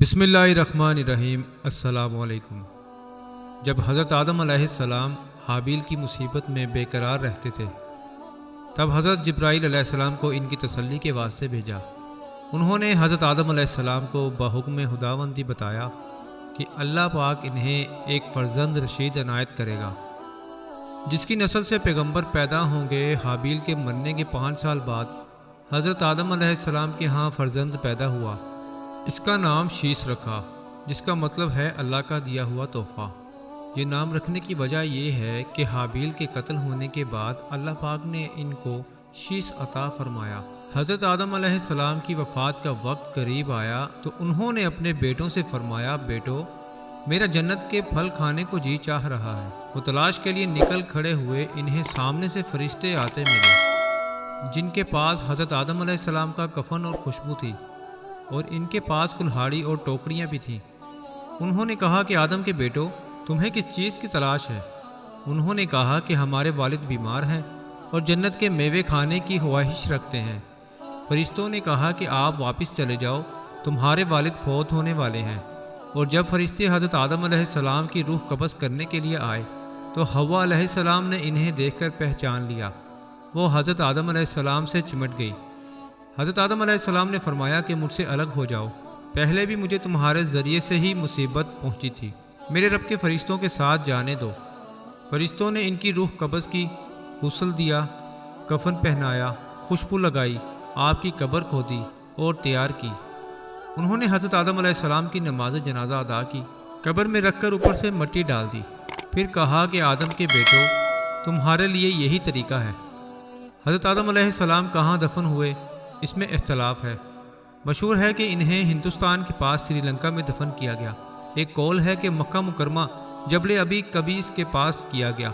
بسم اللہ الرحمن الرحیم۔ السلام علیکم۔ جب حضرت آدم علیہ السلام حابیل کی مصیبت میں بے قرار رہتے تھے، تب حضرت جبرائیل علیہ السلام کو ان کی تسلی کے واسطے بھیجا۔ انہوں نے حضرت آدم علیہ السلام کو بحکم خداوندی بتایا کہ اللہ پاک انہیں ایک فرزند رشید عنایت کرے گا، جس کی نسل سے پیغمبر پیدا ہوں گے۔ حابیل کے مرنے کے 5 سال بعد حضرت آدم علیہ السلام کے ہاں فرزند پیدا ہوا۔ اس کا نام شیش رکھا، جس کا مطلب ہے اللہ کا دیا ہوا تحفہ۔ یہ نام رکھنے کی وجہ یہ ہے کہ حابیل کے قتل ہونے کے بعد اللہ پاک نے ان کو شیش عطا فرمایا۔ حضرت آدم علیہ السلام کی وفات کا وقت قریب آیا تو انہوں نے اپنے بیٹوں سے فرمایا، بیٹو میرا جنت کے پھل کھانے کو جی چاہ رہا ہے۔ وہ تلاش کے لیے نکل کھڑے ہوئے، انہیں سامنے سے فرشتے آتے ملے، جن کے پاس حضرت آدم علیہ السلام کا کفن اور خوشبو تھی، اور ان کے پاس کلہاڑی اور ٹوکریاں بھی تھیں۔ انہوں نے کہا کہ آدم کے بیٹو، تمہیں کس چیز کی تلاش ہے؟ انہوں نے کہا کہ ہمارے والد بیمار ہیں اور جنت کے میوے کھانے کی خواہش رکھتے ہیں۔ فرشتوں نے کہا کہ آپ واپس چلے جاؤ، تمہارے والد فوت ہونے والے ہیں۔ اور جب فرشتے حضرت آدم علیہ السلام کی روح قبض کرنے کے لیے آئے تو حوا علیہ السلام نے انہیں دیکھ کر پہچان لیا۔ وہ حضرت آدم علیہ السلام سے چمٹ گئی۔ حضرت آدم علیہ السلام نے فرمایا کہ مجھ سے الگ ہو جاؤ، پہلے بھی مجھے تمہارے ذریعے سے ہی مصیبت پہنچی تھی، میرے رب کے فرشتوں کے ساتھ جانے دو۔ فرشتوں نے ان کی روح قبض کی، غسل دیا، کفن پہنایا، خوشبو لگائی، آپ کی قبر کھودی اور تیار کی۔ انہوں نے حضرت آدم علیہ السلام کی نماز جنازہ ادا کی، قبر میں رکھ کر اوپر سے مٹی ڈال دی، پھر کہا کہ آدم کے بیٹو تمہارے لیے یہی طریقہ ہے۔ حضرت آدم علیہ السلام کہاں دفن ہوئے اس میں اختلاف ہے۔ مشہور ہے کہ انہیں ہندوستان کے پاس سری لنکا میں دفن کیا گیا۔ ایک قول ہے کہ مکہ مکرمہ جبل ابی قبیس کے پاس کیا گیا۔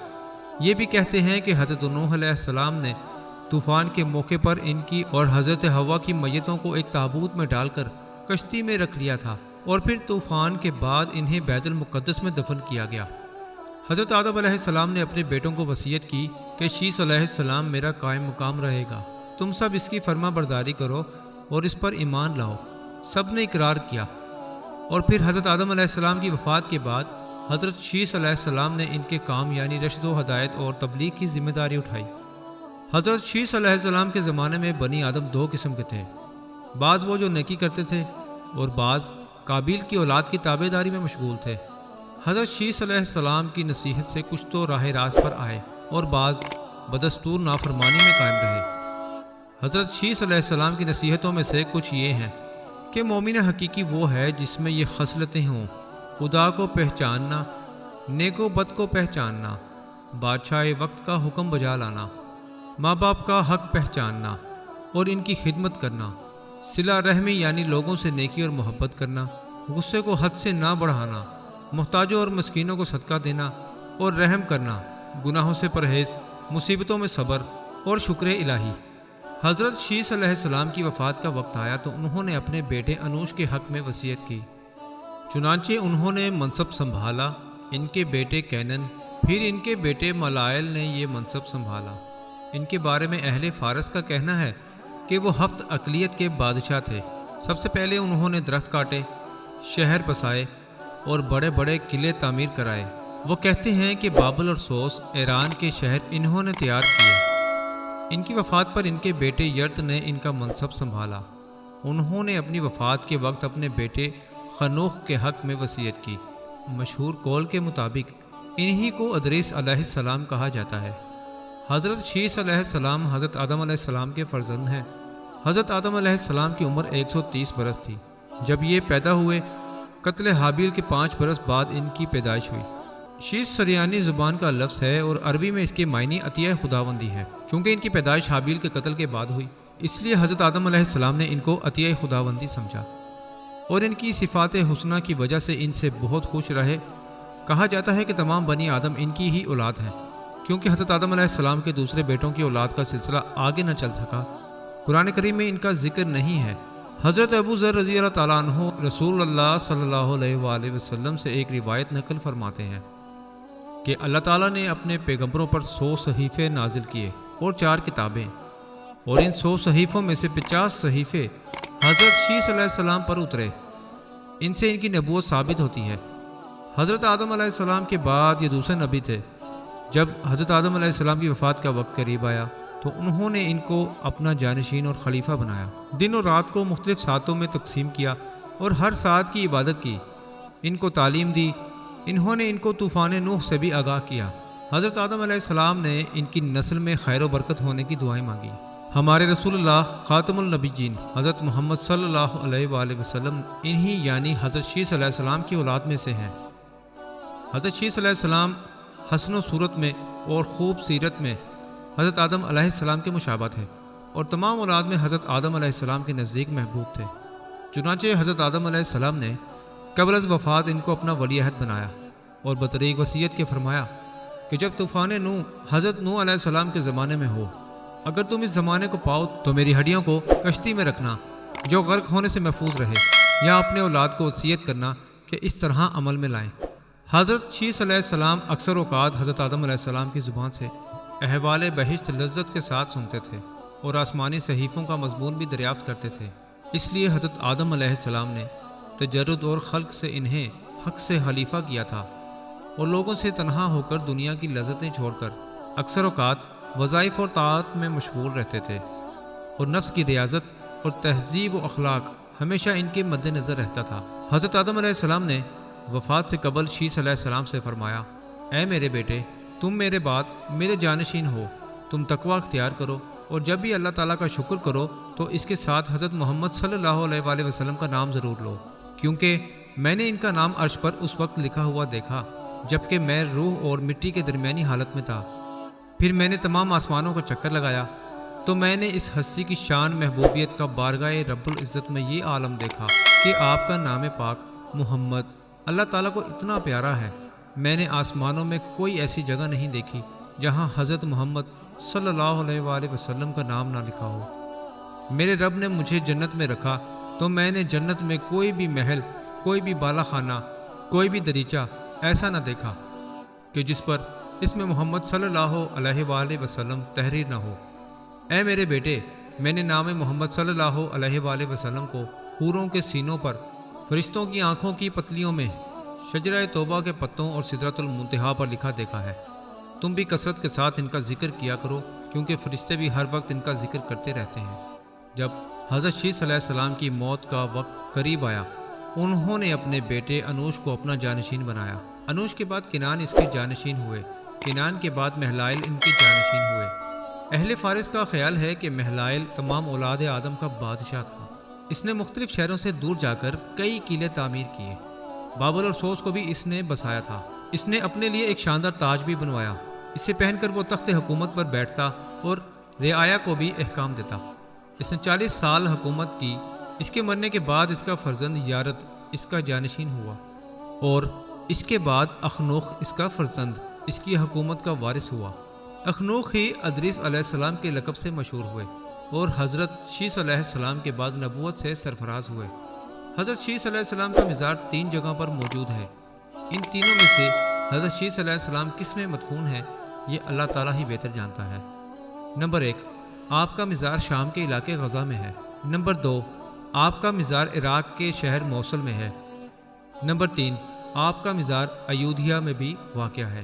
یہ بھی کہتے ہیں کہ حضرت نوح علیہ السلام نے طوفان کے موقع پر ان کی اور حضرت حوا کی میتوں کو ایک تابوت میں ڈال کر کشتی میں رکھ لیا تھا، اور پھر طوفان کے بعد انہیں بیت المقدس میں دفن کیا گیا۔ حضرت آدم علیہ السلام نے اپنے بیٹوں کو وصیت کی کہ شیش علیہ السلام میرا قائم مقام رہے گا، تم سب اس کی فرما برداری کرو اور اس پر ایمان لاؤ۔ سب نے اقرار کیا، اور پھر حضرت آدم علیہ السلام کی وفات کے بعد حضرت شیش علیہ السلام نے ان کے کام یعنی رشد و ہدایت اور تبلیغ کی ذمہ داری اٹھائی۔ حضرت شیش علیہ السلام کے زمانے میں بنی آدم 2 قسم کے تھے، بعض وہ جو نیکی کرتے تھے اور بعض قابیل کی اولاد کی تابع داری میں مشغول تھے۔ حضرت شیش علیہ السلام کی نصیحت سے کچھ تو راہ راست پر آئے اور بعض بدستور نافرمانی میں قائم رہے۔ حضرت شیش علیہ السلام کی نصیحتوں میں سے کچھ یہ ہیں کہ مومن حقیقی وہ ہے جس میں یہ خصلتیں ہوں: خدا کو پہچاننا، نیک و بد کو پہچاننا، بادشاہ وقت کا حکم بجا لانا، ماں باپ کا حق پہچاننا اور ان کی خدمت کرنا، صلہ رحمی یعنی لوگوں سے نیکی اور محبت کرنا، غصے کو حد سے نہ بڑھانا، محتاجوں اور مسکینوں کو صدقہ دینا اور رحم کرنا، گناہوں سے پرہیز، مصیبتوں میں صبر اور شکر الہی۔ حضرت شیش علیہ السلام کی وفات کا وقت آیا تو انہوں نے اپنے بیٹے انوش کے حق میں وصیت کی، چنانچہ انہوں نے منصب سنبھالا۔ ان کے بیٹے کینن، پھر ان کے بیٹے ملائل نے یہ منصب سنبھالا۔ ان کے بارے میں اہل فارس کا کہنا ہے کہ وہ 7 اقلیت کے بادشاہ تھے۔ سب سے پہلے انہوں نے درخت کاٹے، شہر بسائے اور بڑے بڑے قلعے تعمیر کرائے۔ وہ کہتے ہیں کہ بابل اور سوس ایران کے شہر انہوں نے تیار کیے۔ ان کی وفات پر ان کے بیٹے یرت نے ان کا منصب سنبھالا۔ انہوں نے اپنی وفات کے وقت اپنے بیٹے خنوخ کے حق میں وصیت کی۔ مشہور قول کے مطابق انہی کو ادریس علیہ السلام کہا جاتا ہے۔ حضرت شیش علیہ السلام حضرت آدم علیہ السلام کے فرزند ہیں۔ حضرت آدم علیہ السلام کی عمر 130 برس تھی جب یہ پیدا ہوئے۔ قتل حابیل کے 5 برس بعد ان کی پیدائش ہوئی۔ شیش سریانی زبان کا لفظ ہے اور عربی میں اس کے معنی عطیہ خداوندی ہے۔ چونکہ ان کی پیدائش حابیل کے قتل کے بعد ہوئی، اس لیے حضرت آدم علیہ السلام نے ان کو عطیہ خداوندی سمجھا، اور ان کی صفات حسنہ کی وجہ سے ان سے بہت خوش رہے۔ کہا جاتا ہے کہ تمام بنی آدم ان کی ہی اولاد ہیں، کیونکہ حضرت آدم علیہ السلام کے دوسرے بیٹوں کی اولاد کا سلسلہ آگے نہ چل سکا۔ قرآن کریم میں ان کا ذکر نہیں ہے۔ حضرت ابو ذر رضی اللہ تعالیٰ عنہ رسول اللہ صلی اللہ علیہ وآلہ وسلم سے ایک روایت نقل فرماتے ہیں کہ اللہ تعالیٰ نے اپنے پیغمبروں پر 100 صحیفے نازل کیے اور 4 کتابیں، اور ان 100 صحیفوں میں سے 50 صحیفے حضرت شیش علیہ السلام پر اترے۔ ان سے ان کی نبوت ثابت ہوتی ہے۔ حضرت آدم علیہ السلام کے بعد یہ دوسرے نبی تھے۔ جب حضرت آدم علیہ السلام کی وفات کا وقت قریب آیا تو انہوں نے ان کو اپنا جانشین اور خلیفہ بنایا۔ دن اور رات کو مختلف ساعتوں میں تقسیم کیا اور ہر ساعت کی عبادت کی، ان کو تعلیم دی۔ انہوں نے ان کو طوفان نوح سے بھی آگاہ کیا۔ حضرت آدم علیہ السلام نے ان کی نسل میں خیر و برکت ہونے کی دعائیں مانگی۔ ہمارے رسول اللہ خاتم النبیین حضرت محمد صلی اللہ علیہ وآلہ وسلم انہی یعنی حضرت شیث علیہ السلام کی اولاد میں سے ہیں۔ حضرت شیث علیہ السلام حسن و صورت میں اور خوب سیرت میں حضرت آدم علیہ السلام کے مشابہ تھے اور تمام اولاد میں حضرت آدم علیہ السلام کے نزدیک محبوب تھے۔ چنانچہ حضرت آدم علیہ السلام نے قبل از وفات ان کو اپنا ولی عہد بنایا اور بطریق وصیت کے فرمایا کہ جب طوفان نوح حضرت نوح علیہ السلام کے زمانے میں ہو، اگر تم اس زمانے کو پاؤ تو میری ہڈیوں کو کشتی میں رکھنا جو غرق ہونے سے محفوظ رہے، یا اپنے اولاد کو وصیت کرنا کہ اس طرح عمل میں لائیں۔ حضرت شیث علیہ السلام اکثر اوقات حضرت آدم علیہ السلام کی زبان سے احوال بہشت لذت کے ساتھ سنتے تھے اور آسمانی صحیفوں کا مضمون بھی دریافت کرتے تھے۔ اس لیے حضرت آدم علیہ السلام نے تجرد اور خلق سے انہیں حق سے خلیفہ کیا تھا اور لوگوں سے تنہا ہو کر دنیا کی لذتیں چھوڑ کر اکثر اوقات وظائف اور طاعت میں مشغول رہتے تھے، اور نفس کی ریاضت اور تہذیب و اخلاق ہمیشہ ان کے مد نظر رہتا تھا۔ حضرت آدم علیہ السلام نے وفات سے قبل شیث علیہ السلام سے فرمایا، اے میرے بیٹے، تم میرے بعد میرے جانشین ہو، تم تقوی اختیار کرو اور جب بھی اللہ تعالیٰ کا شکر کرو تو اس کے ساتھ حضرت محمد صلی اللہ علیہ وآلہ وسلم کا نام ضرور لو، کیونکہ میں نے ان کا نام عرش پر اس وقت لکھا ہوا دیکھا جبکہ میں روح اور مٹی کے درمیانی حالت میں تھا۔ پھر میں نے تمام آسمانوں کا چکر لگایا تو میں نے اس ہستی کی شان محبوبیت کا بارگاہ رب العزت میں یہ عالم دیکھا کہ آپ کا نام پاک محمد اللہ تعالیٰ کو اتنا پیارا ہے۔ میں نے آسمانوں میں کوئی ایسی جگہ نہیں دیکھی جہاں حضرت محمد صلی اللہ علیہ وآلہ وسلم کا نام نہ لکھا ہو۔ میرے رب نے مجھے جنت میں رکھا تو میں نے جنت میں کوئی بھی محل، کوئی بھی بالا خانہ، کوئی بھی دریچہ ایسا نہ دیکھا کہ جس پر اس میں محمد صلی اللہ علیہ وآلہ وسلم تحریر نہ ہو۔ اے میرے بیٹے، میں نے نام محمد صلی اللہ علیہ وآلہ وسلم کو حوروں کے سینوں پر، فرشتوں کی آنکھوں کی پتلیوں میں، شجرہ توبہ کے پتوں اور سدرۃ المنتہا پر لکھا دیکھا ہے۔ تم بھی کثرت کے ساتھ ان کا ذکر کیا کرو، کیونکہ فرشتے بھی ہر وقت ان کا ذکر کرتے رہتے ہیں۔ جب حضرت شیث علیہ السلام کی موت کا وقت قریب آیا، انہوں نے اپنے بیٹے انوش کو اپنا جانشین بنایا۔ انوش کے بعد کنان اس کے جانشین ہوئے، کنان کے بعد مہلائل ان کے جانشین ہوئے۔ اہل فارس کا خیال ہے کہ مہلائل تمام اولاد آدم کا بادشاہ تھا۔ اس نے مختلف شہروں سے دور جا کر کئی قلعے تعمیر کیے۔ بابل اور سوس کو بھی اس نے بسایا تھا۔ اس نے اپنے لیے ایک شاندار تاج بھی بنوایا، اسے پہن کر وہ تخت حکومت پر بیٹھتا اور رعایا کو بھی احکام دیتا۔ اس نے 40 سال حکومت کی۔ اس کے مرنے کے بعد اس کا فرزند یارد اس کا جانشین ہوا، اور اس کے بعد اخنوخ اس کا فرزند اس کی حکومت کا وارث ہوا۔ اخنوخ ہی ادریس علیہ السلام کے لقب سے مشہور ہوئے اور حضرت شیث علیہ السلام کے بعد نبوت سے سرفراز ہوئے۔ حضرت شیث علیہ السلام کا مزار 3 جگہ پر موجود ہے۔ ان تینوں میں سے حضرت شیث علیہ السلام کس میں مدفون ہے یہ اللہ تعالیٰ ہی بہتر جانتا ہے۔ نمبر 1، آپ کا مزار شام کے علاقے غزہ میں ہے۔ نمبر 2، آپ کا مزار عراق کے شہر موصل میں ہے۔ نمبر 3، آپ کا مزار ایودھیا میں بھی واقع ہے۔